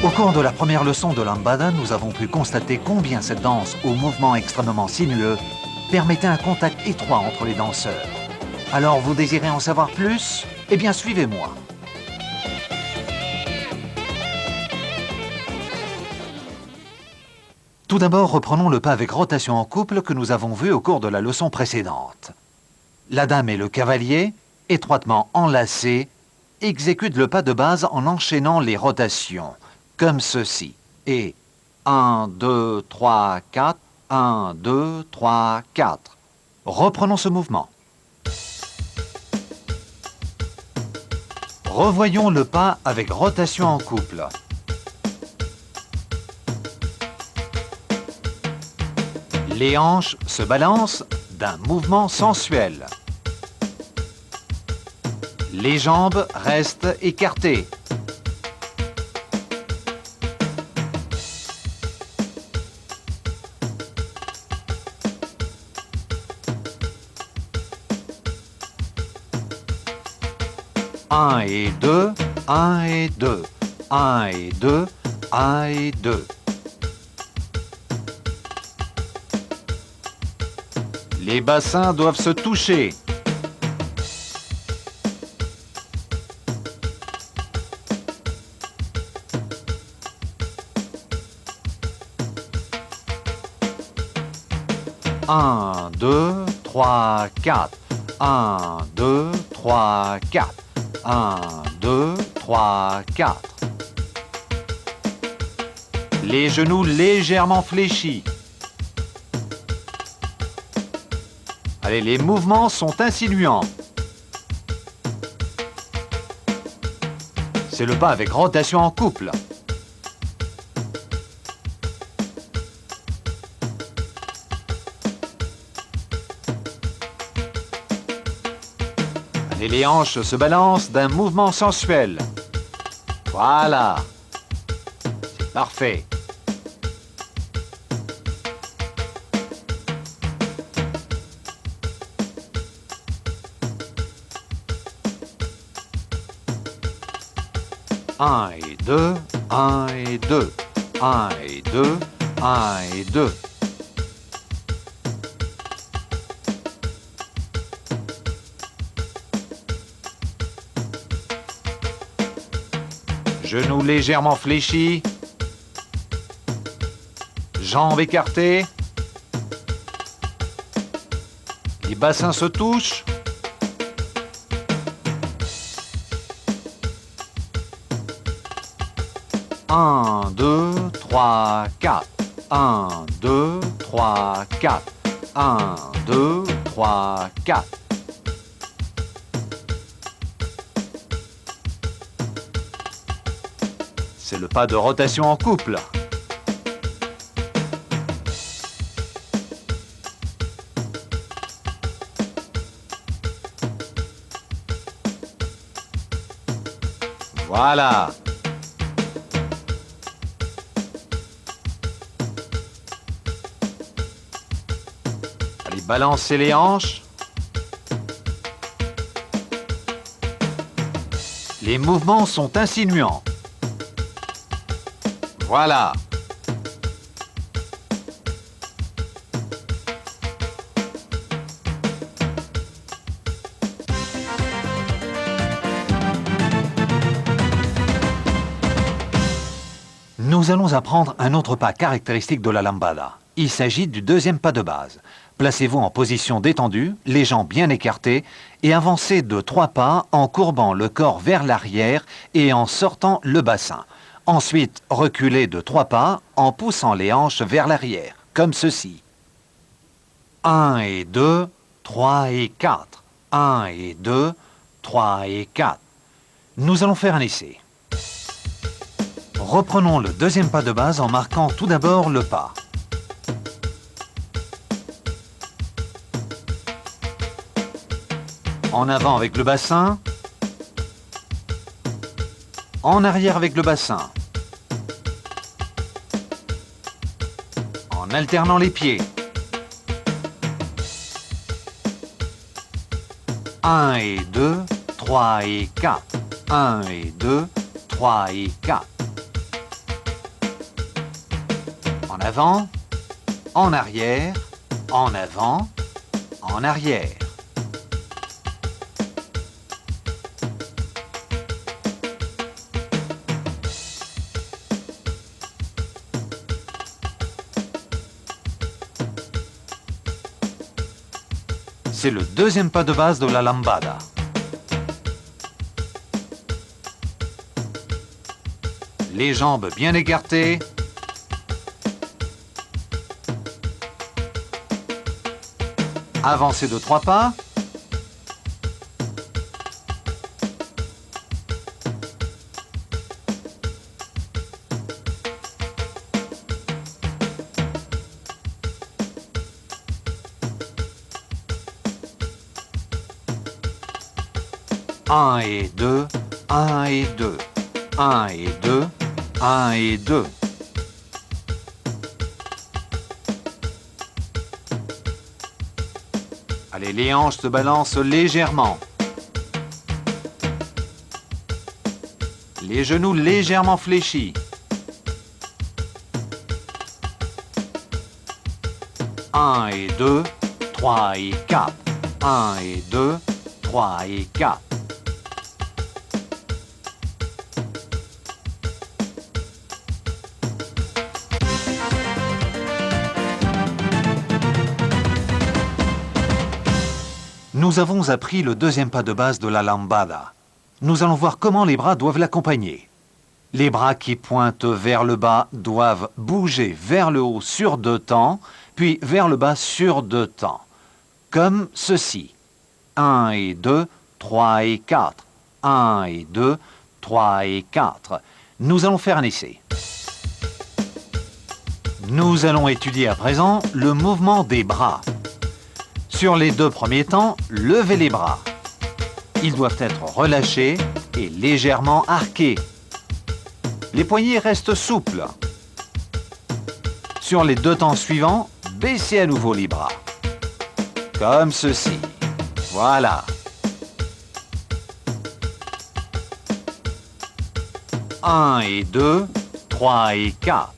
Au cours de la première leçon de lambada, nous avons pu constater combien cette danse, aux mouvements extrêmement sinueux, permettait un contact étroit entre les danseurs. Alors, vous désirez en savoir plus? Eh bien, suivez-moi. Tout d'abord, reprenons le pas avec rotation en couple que nous avons vu au cours de la leçon précédente. La dame et le cavalier, étroitement enlacés, exécutent le pas de base en enchaînant les rotations, comme ceci. Et 1, 2, 3, 4, 1, 2, 3, 4. Reprenons ce mouvement. Revoyons le pas avec rotation en couple. Les hanches se balancent d'un mouvement sensuel. Les jambes restent écartées. Un et deux, un et deux, un et deux, un et deux. Les bassins doivent se toucher. Un, deux, trois, quatre. Un, deux, trois, quatre. Un, deux, trois, quatre. Les genoux légèrement fléchis. Allez, les mouvements sont insinuants. C'est le pas avec rotation en couple. Allez, les hanches se balancent d'un mouvement sensuel. Voilà. C'est parfait. Un et deux, un et deux, un et deux, un et deux. Genoux légèrement fléchis. Jambes écartées. Les bassins se touchent. Un, deux, trois, quatre. Un, deux, trois, quatre. Un, deux, trois, quatre. C'est le pas de rotation en couple. Voilà. Allez, balancez les hanches. Les mouvements sont insinuants. Voilà. Nous allons apprendre un autre pas caractéristique de la lambada. Il s'agit du deuxième pas de base. Placez-vous en position détendue, les jambes bien écartées, et avancez de 3 pas en courbant le corps vers l'arrière et en sortant le bassin. Ensuite, reculez de 3 pas en poussant les hanches vers l'arrière, comme ceci. 1 et 2, 3 et 4. 1 et 2, 3 et 4. Nous allons faire un essai. Reprenons le deuxième pas de base en marquant tout d'abord le pas. En avant avec le bassin. En arrière avec le bassin. En alternant les pieds. 1 et 2, 3 et 4. 1 et 2, 3 et 4. avant, en arrière, en avant, en arrière. C'est le deuxième pas de base de la lambada. Les jambes bien écartées. Avancez de 3 pas. Un et deux, un et deux, un et deux, un et deux. Allez, les hanches se balancent légèrement. Les genoux légèrement fléchis. Un et deux, trois et quatre. Un et deux, trois et quatre. Nous avons appris le deuxième pas de base de la lambada. Nous allons voir comment les bras doivent l'accompagner. Les bras qui pointent vers le bas doivent bouger vers le haut sur 2 temps, puis vers le bas sur 2 temps. Comme ceci. 1 et 2, 3 et 4. 1 et 2, 3 et 4. Nous allons faire un essai. Nous allons étudier à présent le mouvement des bras. Sur les 2 premiers temps, levez les bras. Ils doivent être relâchés et légèrement arqués. Les poignets restent souples. Sur les 2 temps suivants, baissez à nouveau les bras. Comme ceci. Voilà. Un et 2, 3 et 4.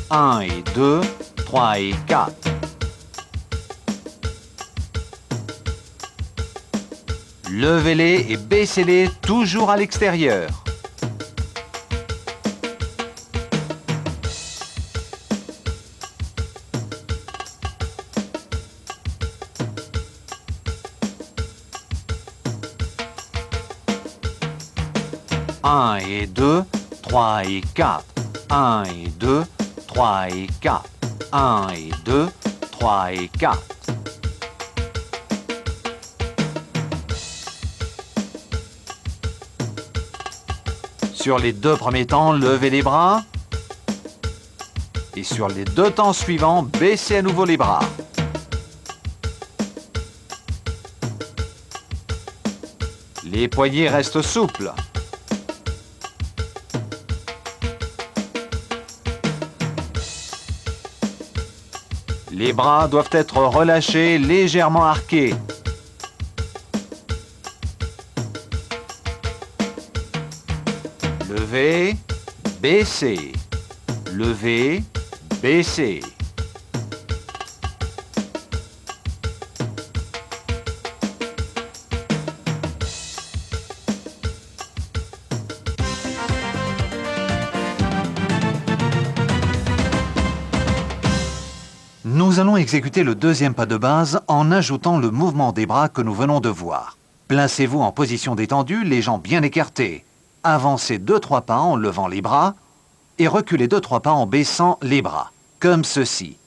1 et 2, 3 et 4. Levez-les et baissez-les toujours à l'extérieur. Un et 2, 3 et 4. 1 et 2, 3 et 4. 1 et 2, 3 et 4. Sur les 2 premiers temps, levez les bras. Et sur les 2 temps suivants, baissez à nouveau les bras. Les poignets restent souples. Les bras doivent être relâchés, légèrement arqués. Levez, baissez. Levez, baissez. Nous allons exécuter le deuxième pas de base en ajoutant le mouvement des bras que nous venons de voir. Placez-vous en position détendue, les jambes bien écartées. Avancez 2-3 pas en levant les bras et reculez 2-3 pas en baissant les bras, comme ceci.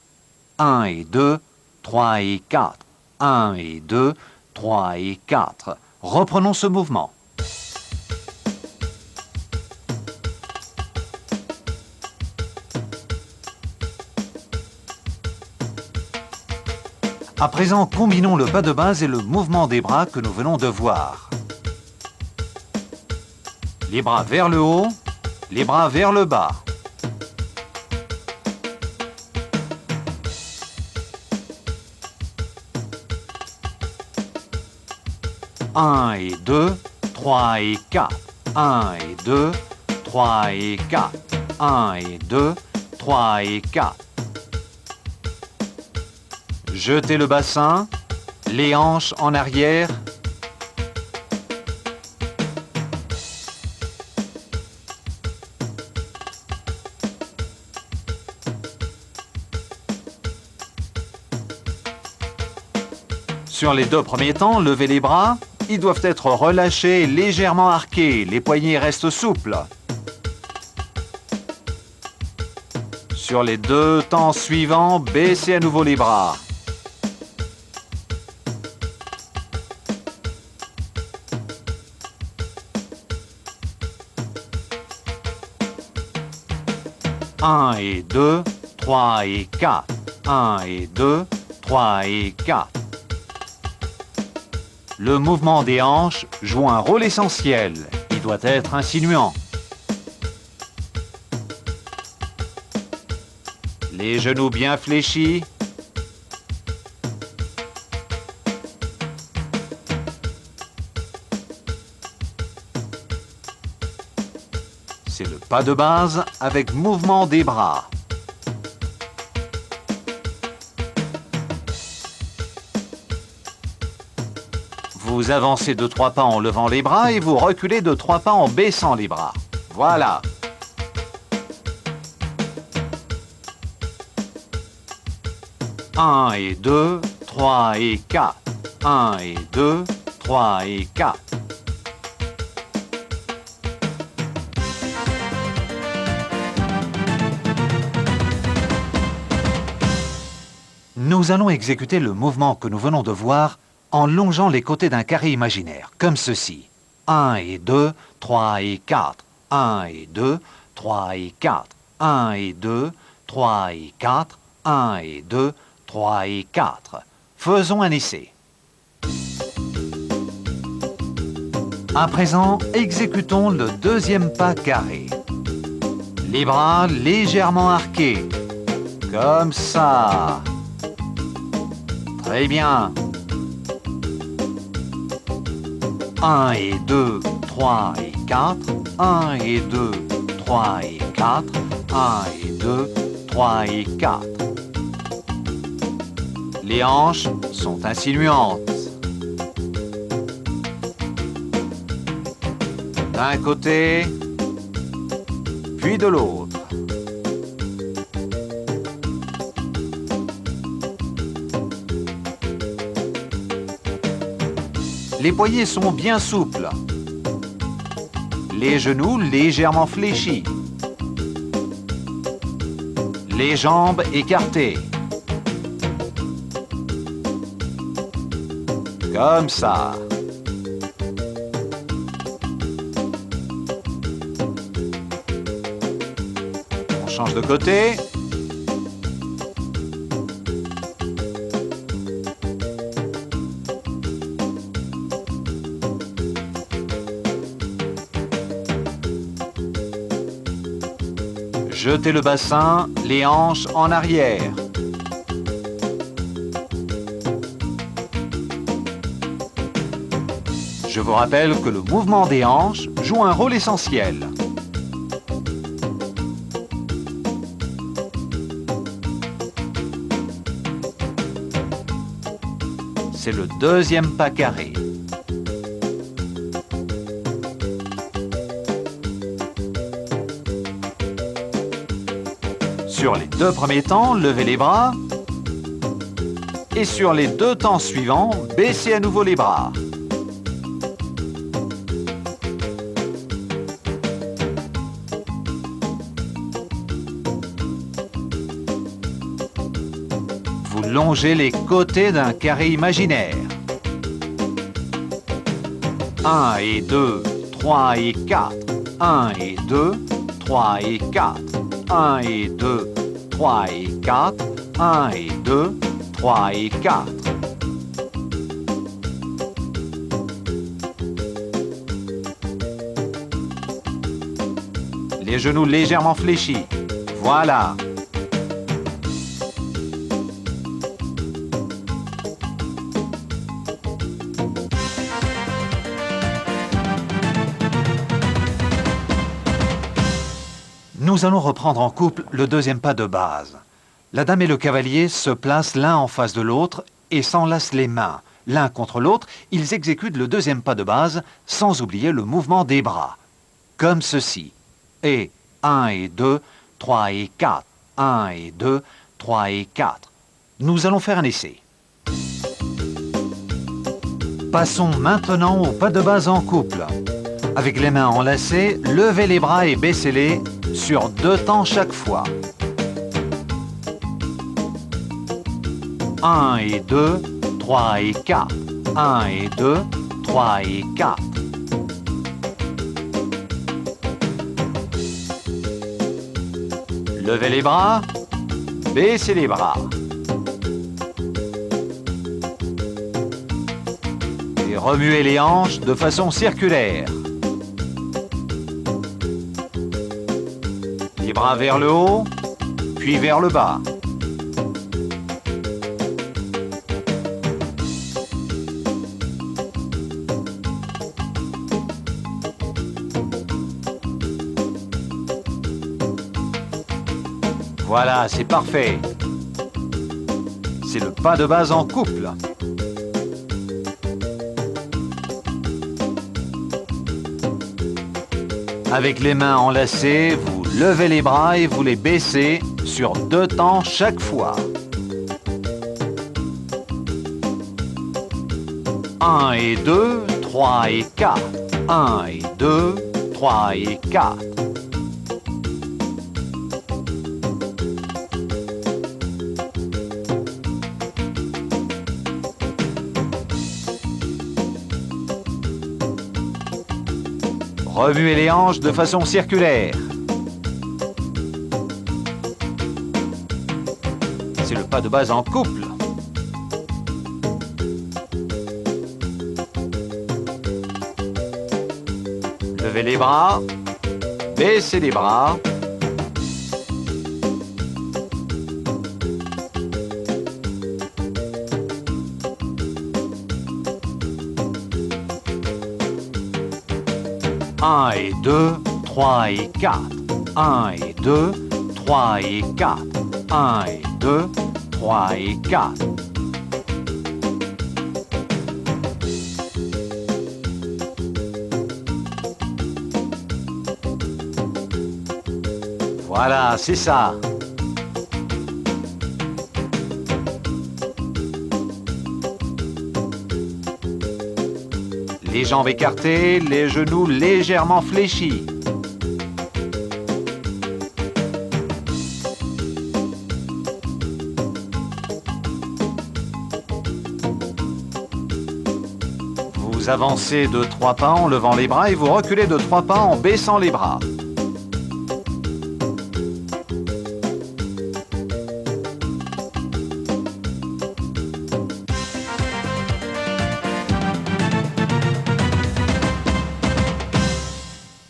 1 et 2, 3 et 4. 1 et 2, 3 et 4. Reprenons ce mouvement. À présent, combinons le pas de base et le mouvement des bras que nous venons de voir. Les bras vers le haut, les bras vers le bas. Un et 2, 3 et 4. 1 et 2, 3 et 4. 1 et 2, 3 et 4. Jetez le bassin, les hanches en arrière. Sur les 2 premiers temps, levez les bras. Ils doivent être relâchés, légèrement arqués. Les poignets restent souples. Sur les 2 temps suivants, baissez à nouveau les bras. Un et 2, 3 et 4. 1 et 2, 3 et 4. Le mouvement des hanches joue un rôle essentiel. Il doit être insinuant. Les genoux bien fléchis. C'est le pas de base avec mouvement des bras. Vous avancez de 3 pas en levant les bras et vous reculez de 3 pas en baissant les bras. Voilà. Un et 2, 3 et 4. 1 et 2, 3 et 4. Nous allons exécuter le mouvement que nous venons de voir en longeant les côtés d'un carré imaginaire, comme ceci. 1 et 2, 3 et 4. 1 et 2, 3 et 4. 1 et 2, 3 et 4. 1 et 2, 3 et 4. Faisons un essai. À présent, exécutons le 2e pas carré. Les bras légèrement arqués. Comme ça. Très bien. 1 et 2, 3 et 4. 1 et 2, 3 et 4. 1 et 2, 3 et 4. Les hanches sont insinuantes. D'un côté, puis de l'autre. Les poignets sont bien souples. Les genoux légèrement fléchis. Les jambes écartées. Comme ça. On change de côté. Jetez le bassin, les hanches en arrière. Je vous rappelle que le mouvement des hanches joue un rôle essentiel. C'est le 2e pas carré. Sur les 2 premiers temps, levez les bras. Et sur les 2 temps suivants, baissez à nouveau les bras. Vous longez les côtés d'un carré imaginaire. 1 et 2, 3 et 4. 1 et 2, 3 et 4. 1 et 2, 3 et 4. 1 et 2, 3 et 4. Les genoux légèrement fléchis. Voilà. Nous allons reprendre en couple le 2e pas de base. La dame et le cavalier se placent l'un en face de l'autre et s'enlacent les mains. L'un contre l'autre, ils exécutent le deuxième pas de base sans oublier le mouvement des bras. Comme ceci. Et 1 et 2, 3 et 4. 1 et 2, 3 et 4. Nous allons faire un essai. Passons maintenant au pas de base en couple. Avec les mains enlacées, levez les bras et baissez-les sur 2 temps chaque fois. 1 et 2, 3 et 4. 1 et 2, 3 et 4. Levez les bras, baissez les bras. Et remuez les hanches de façon circulaire. Les bras vers le haut, puis vers le bas. Voilà, c'est parfait. C'est le pas de base en couple. Avec les mains enlacées, vous levez les bras et vous les baissez sur 2 temps chaque fois. 1 et 2, 3 et 4. 1 et 2, 3 et 4. Remuez les hanches de façon circulaire. C'est le pas de base en couple. Levez les bras, baissez les bras. Un et 2, 3 et 4. 1 et 2, 3 et 4. 1 et 2, 3 et 4. Voilà, c'est ça. Les jambes écartées, les genoux légèrement fléchis. Vous avancez de 3 pas en levant les bras et vous reculez de 3 pas en baissant les bras.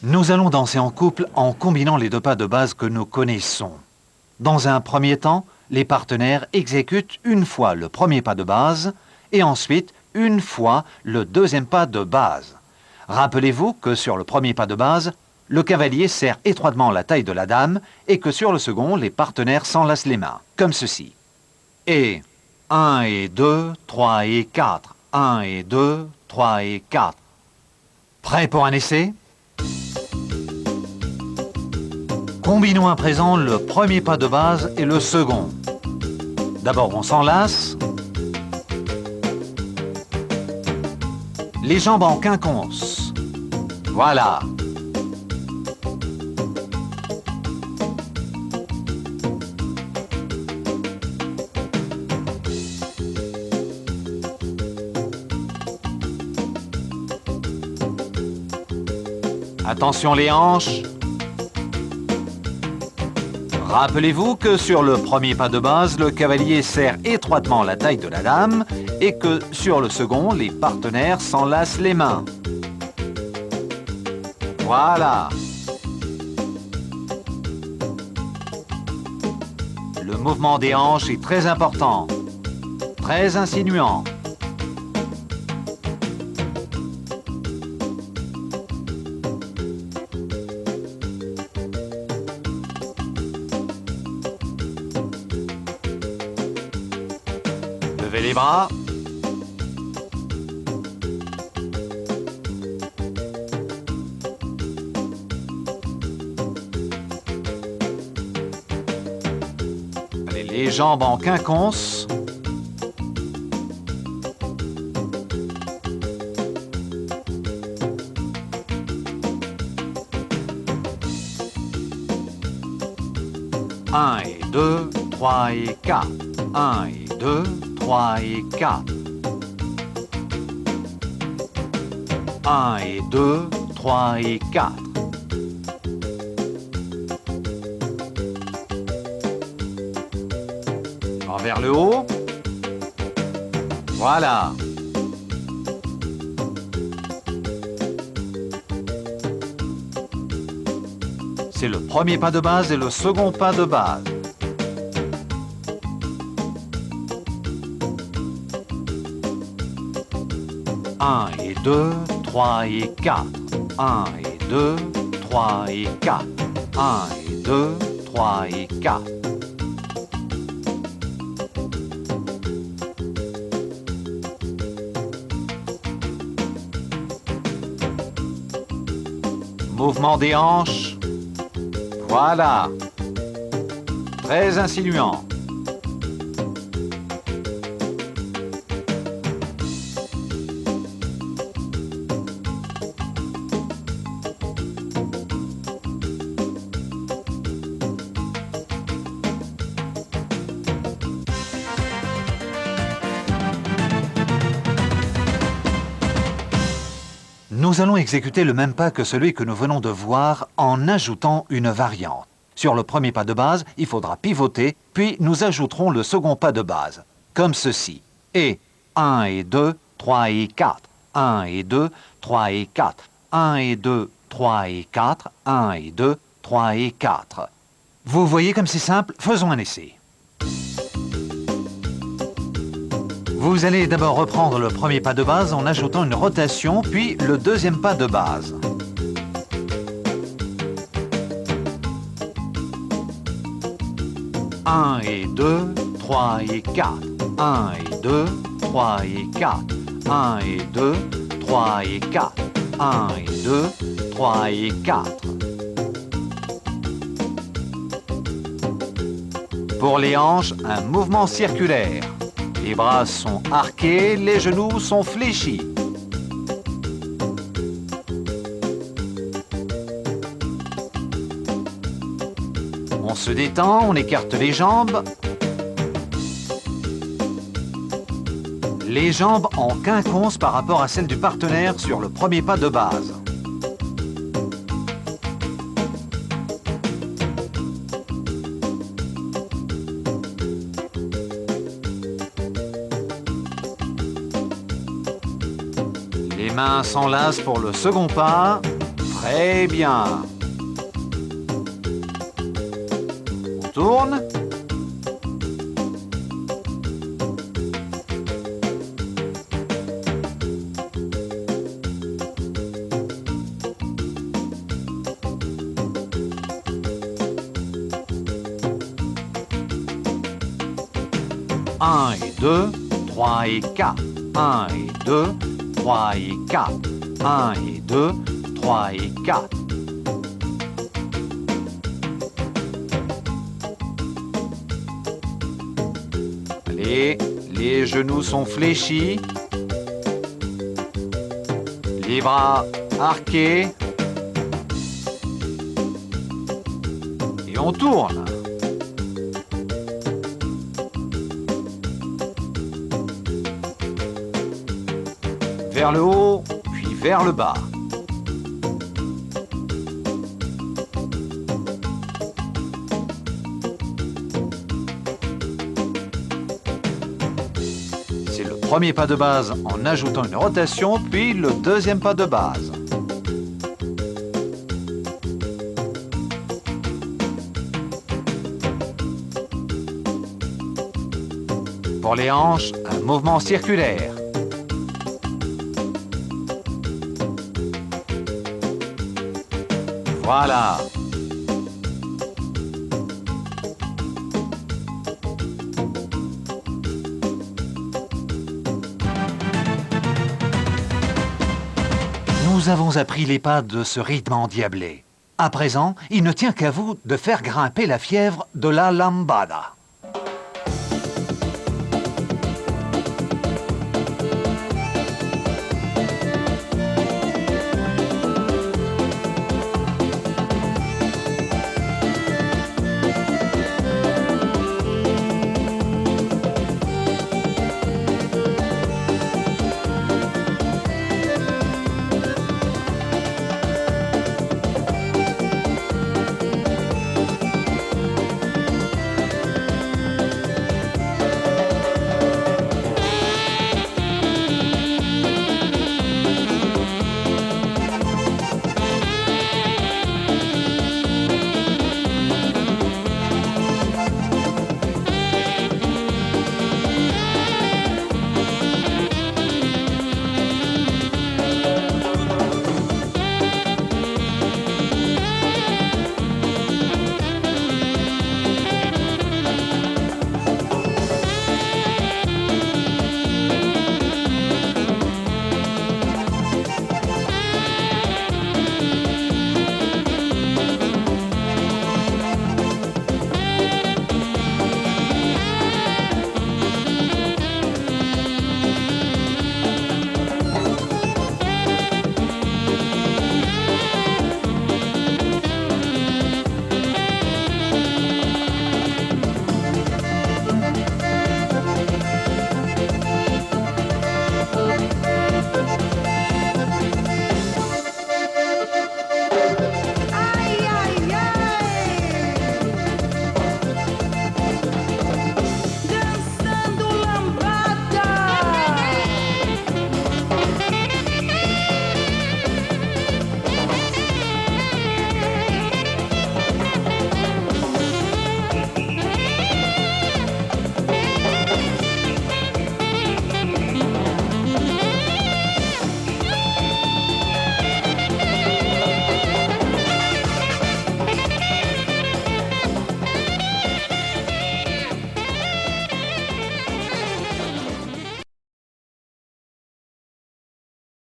Nous allons danser en couple en combinant les 2 pas de base que nous connaissons. Dans un premier temps, les partenaires exécutent une fois le premier pas de base et ensuite une fois le deuxième pas de base. Rappelez-vous que sur le premier pas de base, le cavalier serre étroitement la taille de la dame et que sur le second, les partenaires s'enlacent les mains, comme ceci. Et 1 et 2, 3 et 4. 1 et 2, 3 et 4. Prêt pour un essai ? Combinons à présent le premier pas de base et le second. D'abord, on s'enlace. Les jambes en quinconce. Voilà. Attention les hanches. Rappelez-vous que sur le premier pas de base, le cavalier serre étroitement la taille de la dame et que sur le second, les partenaires s'enlacent les mains. Voilà. Le mouvement des hanches est très important, très insinuant. Levez les bras. Allez, les jambes en quinconce. Un et deux, trois et quatre. Un et deux, trois et quatre. Un et deux, trois et quatre. Vers le haut. Voilà. C'est le premier pas de base et le second pas de base. Un et deux, trois et quatre. Un et deux, trois et quatre. Un et deux, trois et quatre. Mouvement des hanches. Voilà. Très insinuant. Nous allons exécuter le même pas que celui que nous venons de voir en ajoutant une variante. Sur le premier pas de base, il faudra pivoter, puis nous ajouterons le second pas de base, comme ceci. Et 1 et 2, 3 et 4. 1 et 2, 3 et 4. 1 et 2, 3 et 4. 1 et 2, 3 et 4. Vous voyez comme c'est simple? Faisons un essai. Vous allez d'abord reprendre le premier pas de base en ajoutant une rotation, puis le deuxième pas de base. Un et 2, 3 et 4. 1 et 2, 3 et 4. 1 et 2, 3 et 4. 1 et 2, 3 et 4. Pour les hanches, un mouvement circulaire. Les bras sont arqués, les genoux sont fléchis. On se détend, on écarte les jambes. Les jambes en quinconce par rapport à celles du partenaire sur le premier pas de base. Les mains s'enlacent pour le second pas. Très bien. On tourne. Un et 2, 3 et 4. 1 et 2, 3 et 4. 1 et 2, 3 et 4. Allez, les genoux sont fléchis. Les bras arqués. Et on tourne. Vers le haut, puis vers le bas. C'est le premier pas de base en ajoutant une rotation, puis le deuxième pas de base. Pour les hanches, un mouvement circulaire. Voilà. Nous avons appris les pas de ce rythme endiablé. À présent, il ne tient qu'à vous de faire grimper la fièvre de la lambada.